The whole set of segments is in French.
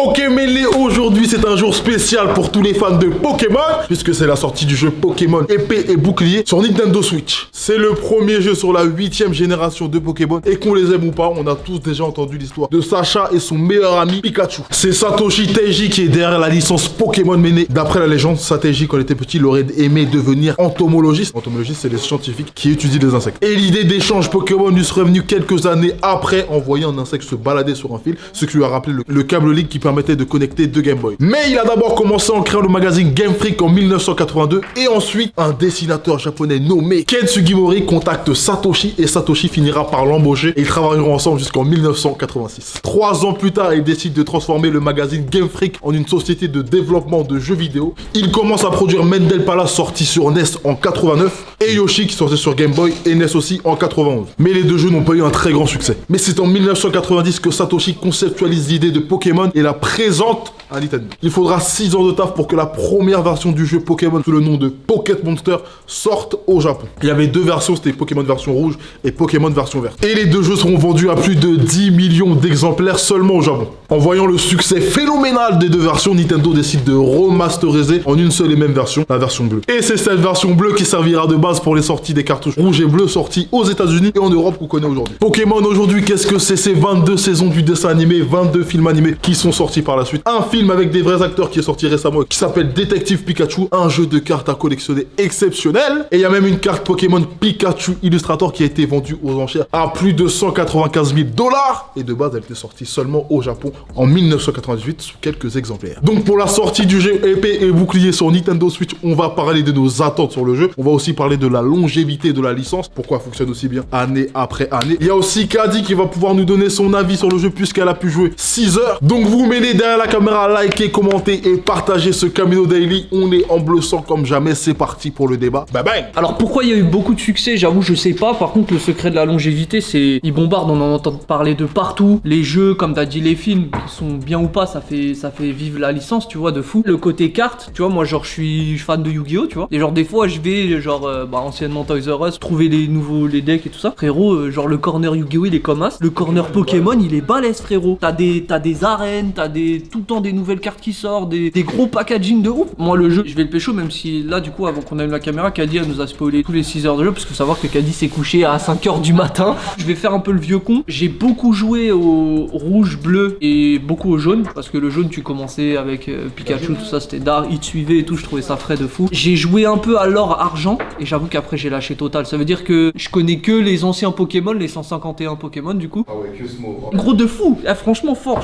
Ok Mêlé, aujourd'hui c'est un jour spécial pour tous les fans de Pokémon, puisque c'est la sortie du jeu Pokémon épée et bouclier sur Nintendo Switch. C'est le premier jeu sur la 8ème génération de Pokémon, et qu'on les aime ou pas, on a tous déjà entendu l'histoire de Sacha et son meilleur ami Pikachu. C'est Satoshi Teiji qui est derrière la licence Pokémon Mêlé. D'après la légende, Satoshi quand il était petit, il aurait aimé devenir entomologiste. Entomologiste, c'est les scientifiques qui étudient les insectes. Et l'idée d'échange Pokémon lui serait venue quelques années après, en voyant un insecte se balader sur un fil, ce qui lui a rappelé le câble Link qui permettait de connecter deux Game Boy. Mais il a d'abord commencé en créant le magazine Game Freak en 1982, et ensuite un dessinateur japonais nommé Ken Sugimori contacte Satoshi, et Satoshi finira par l'embaucher, et ils travailleront ensemble jusqu'en 1986. 3 ans plus tard, il décide de transformer le magazine Game Freak en une société de développement de jeux vidéo. Il commence à produire Mendel Palace sorti sur NES en 89, et Yoshi qui sortait sur Game Boy et NES aussi en 91. Mais les deux jeux n'ont pas eu un très grand succès. Mais c'est en 1990 que Satoshi conceptualise l'idée de Pokémon et la présente à Nintendo. Il faudra 6 ans de taf pour que la première version du jeu Pokémon sous le nom de Pocket Monster sorte au Japon. Il y avait 2 versions, c'était Pokémon version rouge et Pokémon version verte. Et les deux jeux seront vendus à plus de 10 millions d'exemplaires seulement au Japon. En voyant le succès phénoménal des 2 versions, Nintendo décide de remasteriser en une seule et même version, la version bleue. Et c'est cette version bleue qui servira de base pour les sorties des cartouches rouges et bleues sorties aux États-Unis et en Europe qu'on connaît aujourd'hui. Pokémon aujourd'hui, qu'est-ce que c'est? C'est 22 saisons du dessin animé, 22 films animés qui sont sortis par la suite. Un film avec des vrais acteurs qui est sorti récemment qui s'appelle Détective Pikachu, un jeu de cartes à collectionner exceptionnel. Et il y a même une carte Pokémon Pikachu Illustrator qui a été vendue aux enchères à plus de 195 000 $. Et de base, elle était sortie seulement au Japon en 1998 sous quelques exemplaires. Donc pour la sortie du jeu épée et bouclier sur Nintendo Switch, on va parler de nos attentes sur le jeu. On va aussi parler de la longévité de la licence, pourquoi elle fonctionne aussi bien année après année. Il y a aussi Kadi qui va pouvoir nous donner son avis sur le jeu puisqu'elle a pu jouer 6 heures. Donc vous mêlez derrière la caméra, likez, commentez et partagez ce Camino Daily. On est en bleu sang comme jamais, c'est parti pour le débat. Bye bye. Alors pourquoi il y a eu beaucoup de succès, j'avoue je sais pas. Par contre le secret de la longévité c'est ils bombardent, on en entend parler de partout. Les jeux comme t'as dit, les films, ils sont bien ou pas, ça fait vivre la licence, tu vois, de fou. Le côté carte, tu vois, moi genre je suis fan de Yu-Gi-Oh, tu vois. Et genre des fois je vais genre anciennement Toys R Us trouver les decks et tout ça. Frérot, genre le corner Yu-Gi-Oh il est comme as. Le corner Pokémon il est balèze frérot. T'as des arènes, t'as tout le temps des nouvelles cartes qui sortent, des gros packaging de ouf. Moi le jeu, je vais le pécho même si là du coup avant qu'on allume la caméra, Kadi elle nous a spoilé tous les 6 heures de jeu parce qu'il faut savoir que Kadi s'est couché à 5h du matin. Je vais faire un peu le vieux con. J'ai beaucoup joué au rouge, bleu et beaucoup au jaune parce que le jaune tu commençais avec Pikachu, tout ça c'était dark, il te suivait et tout, je trouvais ça frais de fou. J'ai joué un peu à l'or argent et j'avoue qu'après j'ai lâché total. Ça veut dire que je connais que les anciens Pokémon, les 151 Pokémon du coup. Ah ouais, que ce mot. Gros de fou, franchement fort,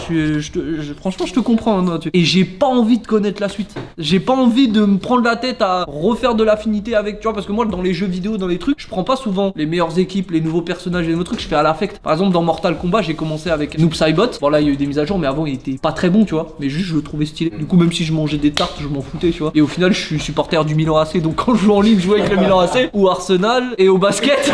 franchement je te comprends hein, et j'ai pas envie de connaître la suite. J'ai pas envie de me prendre la tête à refaire de l'affinité avec, tu vois, parce que moi dans les jeux vidéo, dans les trucs, je prends pas souvent les meilleures équipes, les nouveaux personnages, les nouveaux trucs, je fais à l'affect. Par exemple dans Mortal Kombat, j'ai commencé avec Noob Saibot. Bon là il y a eu des mises à jour mais avant il était pas très bon, tu vois, mais juste je le trouvais stylé. Du coup même si je mangeais des tartes, je m'en foutais, tu vois. Et au final je suis supporter du Milan AC, donc quand je joue en ligne, je joue avec le Milan AC ou Arsenal et au basket.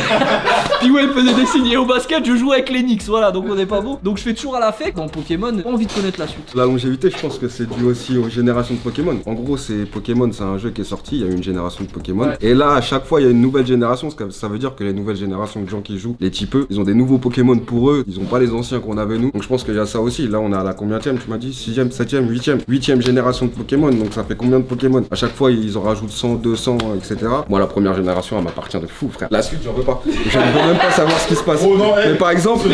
Puis ouais, il faisait des signes et au basket, je joue avec les Knicks, voilà, donc on est pas bon. Donc je fais toujours à l'affect. Dans Pokémon, pas envie de connaître la suite. La longévité, je pense que c'est dû aussi aux générations de Pokémon. En gros, c'est Pokémon, c'est un jeu qui est sorti, il y a eu une génération de Pokémon. Ouais. Et là, à chaque fois, il y a une nouvelle génération. Ça veut dire que les nouvelles générations de gens qui jouent, les typeux, ils ont des nouveaux Pokémon pour eux. Ils ont pas les anciens qu'on avait nous. Donc je pense qu'il y a ça aussi. Là, on est à la combienième, tu m'as dit 6ème, 7ème, 8ème génération de Pokémon. Donc ça fait combien de Pokémon? À chaque fois, ils en rajoutent 100, 200, etc. Moi, la première génération, elle m'appartient de fou, frère. La suite, j'en veux pas. Je ne veux même pas savoir ce qui se passe. Oh non, mais par exemple,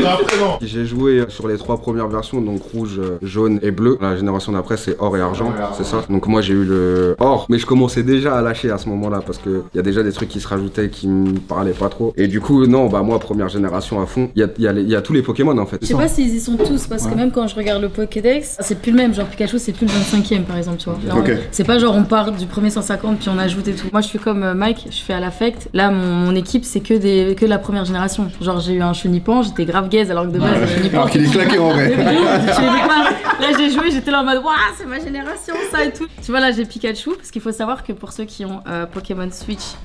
j'ai joué sur les 3 premières versions, donc rouge, jaune et bleu. La génération d'après, c'est or et argent, c'est ça. Donc moi, j'ai eu le or, mais je commençais déjà à lâcher à ce moment-là parce que il y a déjà des trucs qui se rajoutaient qui me parlaient pas trop. Et du coup, non, bah moi, première génération à fond. Il y a tous les Pokémon en fait. Je sais pas s'ils y sont tous parce que même quand je regarde le Pokédex, c'est plus le même. Genre Pikachu, c'est plus le 25ème par exemple, tu vois. Genre, c'est pas genre on part du premier 150 puis on ajoute et tout. Moi, je suis comme Mike, je fais à l'affect. Là, mon équipe, c'est que la première génération. Genre, j'ai eu un Chenipan, j'étais grave gaze alors que de base, Chenipan. Alors qu'il est claqué en vrai. Là, j'ai joué, j'étais là en mode waouh, c'est ma génération, ça et tout. Tu vois, là, j'ai Pikachu parce qu'il faut savoir que pour ceux qui ont Pokémon Switch,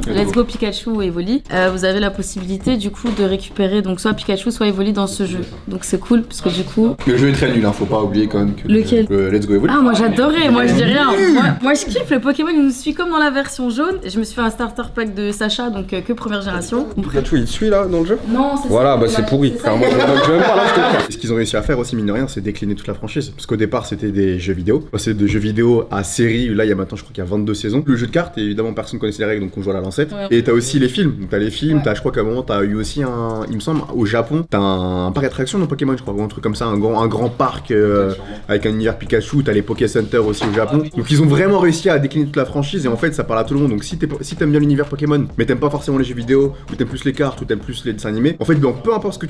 Let's Go Pikachu ou Evoli, vous avez la possibilité du coup de récupérer donc soit Pikachu, soit Evoli dans ce jeu. Donc c'est cool parce que du coup. Le jeu est très nul, hein, faut pas oublier quand même que. Lequel? Let's Go Evoli. Ah, moi j'adorais, moi je dis rien. Moi je kiffe le Pokémon, il nous suit comme dans la version jaune. Je me suis fait un starter pack de Sacha, donc que première génération. Pikachu, suit là dans le jeu? Non, c'est Voilà, ça. bah c'est pourri. Enfin, moi, je vais même pas l'acheter. Et ce qu'ils ont réussi à faire aussi, mine de rien, c'est décliner toute la franchise. Parce qu'au départ, c'était des jeux vidéo. C'est de jeux vidéo à série. Là, il y a maintenant, je crois qu'il y a 22 saisons. Le jeu de cartes, évidemment, personne connaissait les règles, donc on joue à la lancette. Ouais. Et t'as aussi les films. Donc t'as les films, je crois qu'à un moment, t'as eu aussi un. Il me semble, au Japon, t'as un parc d'attractions dans Pokémon, je crois, ou un truc comme ça, un grand parc avec un univers Pikachu. T'as les Poké Center aussi au Japon. Donc ils ont vraiment réussi à décliner toute la franchise et en fait, ça parle à tout le monde. Donc si t'aimes bien l'univers Pokémon, mais t'aimes pas forcément les jeux vidéo, ou t'aimes plus les cartes, ou t'aimes plus les dessins animés, en fait, donc, peu importe ce que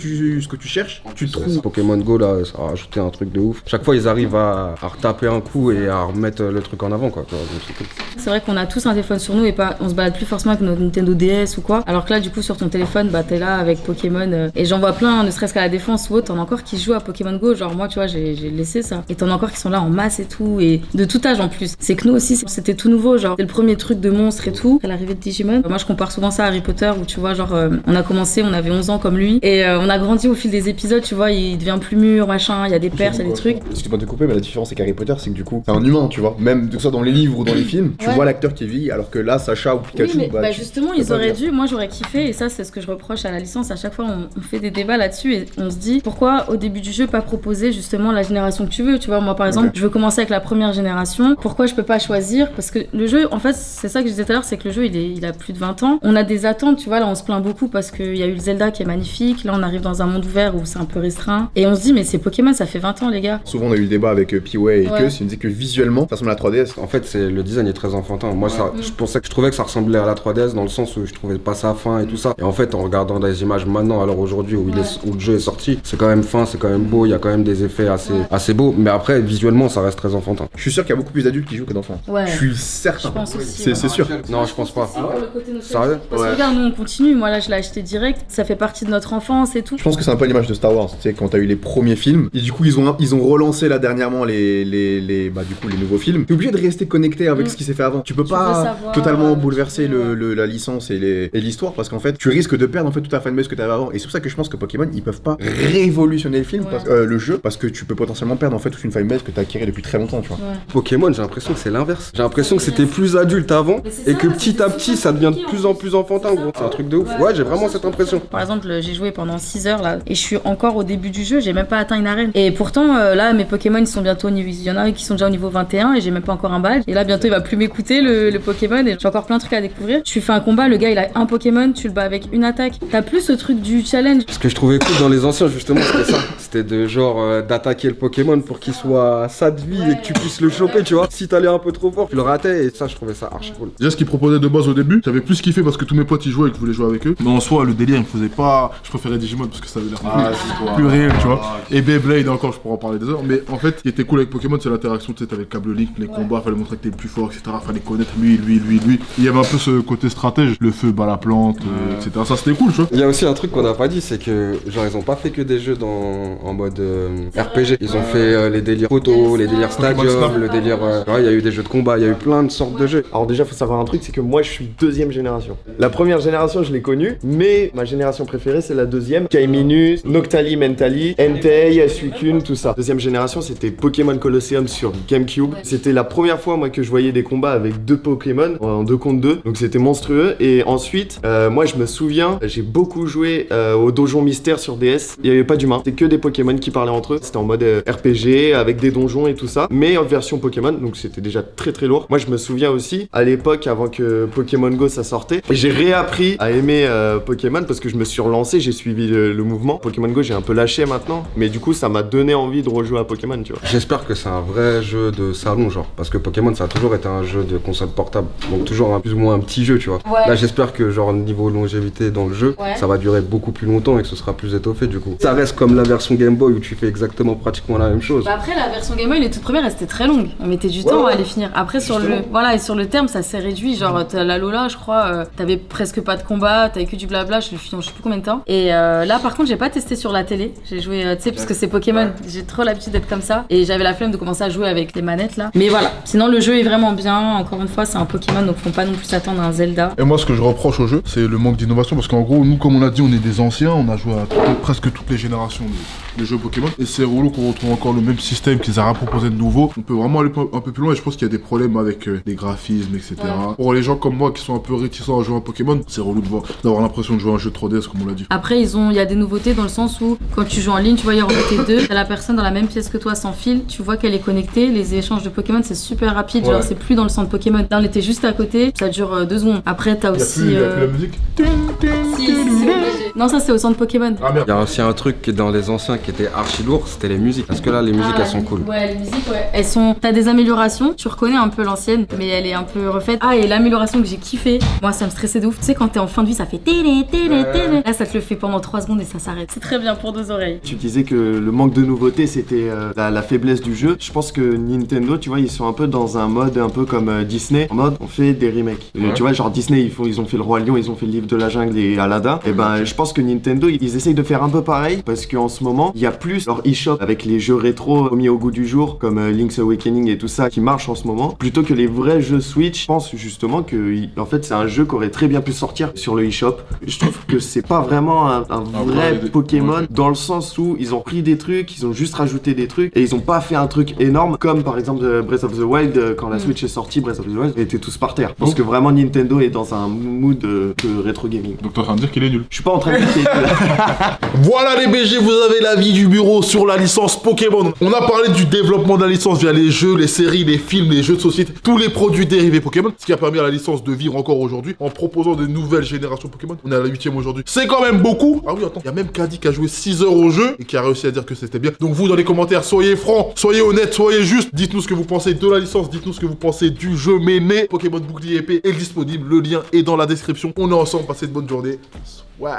tu cherches, tu te trouves. Pokémon Go là, ça a rajouté un truc de ouf. Chaque fois, ils arrivent à retaper un coup et à remettre le truc en avant, quoi. Donc, c'est cool. C'est vrai qu'on a tous un téléphone sur nous et on se balade plus forcément avec notre Nintendo DS ou quoi. Alors que là, du coup, sur ton téléphone, bah t'es là avec Pokémon. Et j'en vois plein, ne serait-ce qu'à la défense ou autre, t'en as encore qui jouent à Pokémon Go. Genre moi, tu vois, j'ai laissé ça. Et t'en as encore qui sont là en masse et tout, et de tout âge en plus. C'est que nous aussi, c'était tout nouveau. Genre, c'est le premier truc de monstre et tout. À l'arrivée de Digimon, moi je compare souvent ça à Harry Potter où tu vois, genre, on a commencé, on avait 11 ans comme lui. Et on a grandi au fil des épisodes, tu vois, il devient plus mûr, machin, il y a des perches, il y a des trucs. Excuse-moi de te couper, mais la différence avec Harry Potter, c'est que du coup, c'est un humain, tu vois. Même que ce soit dans les livres ou dans les films, tu vois l'acteur qui vit, alors que là, Sacha ou Pikachu, oui, mais tu justement, peux ils pas auraient dire. dû. Moi, j'aurais kiffé, et ça, c'est ce que je reproche à la licence. À chaque fois, on fait des débats là-dessus, et on se dit pourquoi au début du jeu pas proposer justement la génération que tu veux. Tu vois, moi, par exemple, je veux commencer avec la première génération. Pourquoi je peux pas choisir? Parce que le jeu, en fait, c'est ça que je disais tout à l'heure, c'est que le jeu, il a plus de 20 ans. On a des attentes, tu vois. Là, on se plaint beaucoup parce qu'il y a eu le Zelda qui est magnifique. Là, on arrive dans un monde ouvert où c'est un peu restreint. Et on se dit, mais c'est Pokémon, ça fait 20 ans, les gars. Souvent, on a eu le débat avec P-Way et Keus, ils me disaient que visuellement, ça ressemble à la 3DS. En fait, le design est très enfantin. Moi, je trouvais que ça ressemblait à la 3DS dans le sens où je trouvais pas ça fin et tout ça. Et en fait, en regardant les images maintenant, alors aujourd'hui où le jeu est sorti, c'est quand même fin, c'est quand même beau, il y a quand même des effets assez beaux. Mais après, visuellement, ça reste très enfantin. Je suis sûr qu'il y a beaucoup plus d'adultes qui jouent que d'enfants. Ouais. Je suis certain. Je pense aussi, C'est sûr. Non, je pense pas. Pour le côté nostalgique. Sérieux? Parce que regarde, nous on continue. Moi là, je l'ai acheté direct. Ça fait partie de notre enfance et tout. Je pense que c'est un peu l'image de Star Wars, tu sais, quand t'as eu les premiers films, et du coup ils ont relancé là dernièrement les nouveaux films. T'es obligé de rester connecté avec ce qui s'est fait avant. Tu peux pas totalement bouleverser la licence et l'histoire parce qu'en fait tu risques de perdre en fait toute la fanbase que t'avais avant. Et c'est pour ça que je pense que Pokémon ils peuvent pas révolutionner le film, le jeu, parce que tu peux potentiellement perdre en fait toute une fanbase que t'as acquérée depuis très longtemps, tu vois. Pokémon, j'ai l'impression que c'est l'inverse. J'ai l'impression que c'était plus adulte avant et que petit à petit ça devient de plus en plus enfantin, gros. C'est un truc de ouf. Ouais, j'ai vraiment cette impression. Par exemple, j'ai joué pendant 6 heures là et je suis encore au début du jeu, j'ai même pas atteint une arène. Et pourtant là mes Pokémon ils sont bientôt au niveau, il y en a qui sont déjà au niveau 21 et j'ai même pas encore un badge. Et là bientôt il va plus m'écouter le Pokémon et j'ai encore plein de trucs à découvrir. Tu fais un combat, le gars il a un Pokémon, tu le bats avec une attaque. T'as plus ce truc du challenge. Ce que je trouvais cool dans les anciens justement c'était ça. C'était de genre d'attaquer le Pokémon pour qu'il soit à ça de vie et que tu puisses le choper, tu vois. Si t'allais un peu trop fort, tu le ratais et ça je trouvais ça archi cool. Déjà ce qu'ils proposaient de base au début, j'avais plus kiffé parce que tous mes potes y jouaient et que je voulais jouer avec eux. Mais en soi le délire il me faisait pas. Je préférais Digimon parce que ça avait l'air plus réel, tu vois. Et Beyblade encore, je pourrais en parler des heures. Mais en fait, ce qui était cool avec Pokémon, c'est l'interaction, tu sais, t'avais le câble Link, les combats, fallait montrer que t'es le plus fort, etc. Fallait connaître lui. Il y avait un peu ce côté stratège, le feu bat la plante, etc. Ça c'était cool, tu vois. Il y a aussi un truc qu'on n'a pas dit, c'est que genre ils ont pas fait que des jeux en mode RPG. Ils ont fait les délires photo, les délires stadium, le délire. Il y a eu des jeux de combat, il y a eu plein de sortes de jeux. Alors déjà faut savoir un truc, c'est que moi je suis deuxième génération. La première génération je l'ai connue, mais ma génération préférée c'est la deuxième. Kaiminus, Noctali, Mentali, Entei, Suicune, tout ça. Deuxième génération c'était Pokémon Colosseum sur GameCube. C'était la première fois moi que je voyais des combats avec 2 Pokémon en 2 contre 2, donc c'était monstrueux. Et ensuite, moi je me souviens, j'ai beaucoup joué au Donjon Mystère sur DS. Il y avait pas d'humains, c'était que des Pokémon qui parlaient entre eux. C'était en mode RPG avec des donjons et tout ça, mais en version Pokémon, donc c'était déjà très très lourd. Moi je me souviens aussi, à l'époque avant que Pokémon Go ça sortait, j'ai réappris à aimer Pokémon parce que je me suis relancé, j'ai suivi le mouvement. Pokémon Go j'ai un peu lâché maintenant, mais du coup ça m'a donné envie de rejouer à Pokémon, tu vois. J'espère que c'est un vrai jeu de salon, genre, parce que Pokémon ça a toujours été un jeu de console portable, donc toujours plus ou moins un petit jeu, tu vois. Là j'espère que genre niveau longévité dans le jeu, ça va durer beaucoup plus longtemps et que ce sera plus étoffé du coup. Ça reste comme la version Game Boy où tu fais exactement pratiquement la même chose. Bah après la version Game Boy les toutes premières elles étaient très longues, on mettait du temps à les finir. Après sur et sur le terme ça s'est réduit, genre la Lola je crois t'avais presque pas de combat, t'avais que du blabla, je l'ai fini en je sais plus combien de temps. Et là par contre j'ai pas testé sur la télé, j'ai joué tu sais parce que c'est Pokémon, j'ai trop l'habitude d'être comme ça et j'avais la flemme de commencer à jouer avec les manettes là. Mais voilà, sinon le jeu est vraiment bien, encore une fois c'est un Pokémon donc faut pas non plus s'attendre à un Zelda. Et moi ce que je reproche au jeu c'est le manque d'innovation parce qu'en gros nous comme on a dit on est des anciens, on a joué à presque toutes les générations les jeux Pokémon. Et c'est relou qu'on retrouve encore le même système qu'ils ont rien proposé de nouveau. On peut vraiment aller un peu plus loin et je pense qu'il y a des problèmes avec les graphismes, etc. Ouais. Pour les gens comme moi qui sont un peu réticents à jouer à Pokémon, c'est relou d'avoir l'impression de jouer à un jeu 3DS comme on l'a dit. Après, il y a des nouveautés dans le sens où quand tu joues en ligne, tu vois, il y a RBT2, t'as la personne dans la même pièce que toi sans fil, tu vois qu'elle est connectée, les échanges de Pokémon c'est super rapide, genre c'est plus dans le centre Pokémon. Là on était juste à côté, ça dure 2 secondes. Après t'as aussi. Il y a plus la musique. Si, non, ça c'est au centre Pokémon. Ah merde. Il y a aussi un truc qui dans les anciens qui était archi lourd, c'était les musiques. Parce que là les musiques elles sont cool. Ouais, les musiques elles sont. T'as des améliorations, tu reconnais un peu l'ancienne, mais elle est un peu refaite. Ah, et l'amélioration que j'ai kiffé, moi ça me stressait de ouf. Tu sais, quand t'es en fin de vie, ça fait télé. Là ça te le fait pendant 3 secondes et ça s'arrête. C'est très bien pour 2 oreilles. Tu disais que le manque de nouveautés c'était la faiblesse du jeu. Je pense que Nintendo, tu vois, ils sont un peu dans un mode un peu comme Disney, en mode on fait des remakes. Tu vois, genre Disney, ils ont fait le Roi Lion, ils ont fait le Livre de la Jungle et Aladdin. Et ben, je pense que Nintendo, ils essayent de faire un peu pareil parce qu'en ce moment, il y a plus leur eShop avec les jeux rétro mis au goût du jour comme Link's Awakening et tout ça qui marche en ce moment, plutôt que les vrais jeux Switch. Je pense justement que en fait, c'est un jeu qui aurait très bien pu sortir sur le eShop. Je trouve que c'est pas vraiment un vrai Pokémon dans le sens où ils ont pris des trucs, ils ont juste rajouté des trucs et ils ont pas fait un truc énorme comme par exemple Breath of the Wild quand la Switch est sortie. Breath of the Wild était tous par terre parce que vraiment Nintendo est dans un mood de rétro gaming. Donc t'es en train de dire qu'il est nul? Je suis pas en train de dire qu'il est nul. Voilà les BG, vous avez l'avis du bureau sur la licence Pokémon. On a parlé du développement de la licence via les jeux, les séries, les films, les jeux de société, tous les produits dérivés Pokémon, ce qui a permis à la licence de vivre encore aujourd'hui en proposant de nouvelles générations Pokémon. On est à la 8ème aujourd'hui. C'est quand même beaucoup. Ah oui, attends, il y a même Caddy qui a joué 6 heures au jeu et qui a réussi à dire que c'était bien. Donc vous dans les commentaires, soyez francs, soyez honnêtes, soyez justes. Dites-nous ce que vous pensez de la licence, dites-nous ce que vous pensez du jeu mené. Pokémon Bouclier épée est disponible, le lien est dans la description. On est ensemble, passez de bonnes journées. Ouais.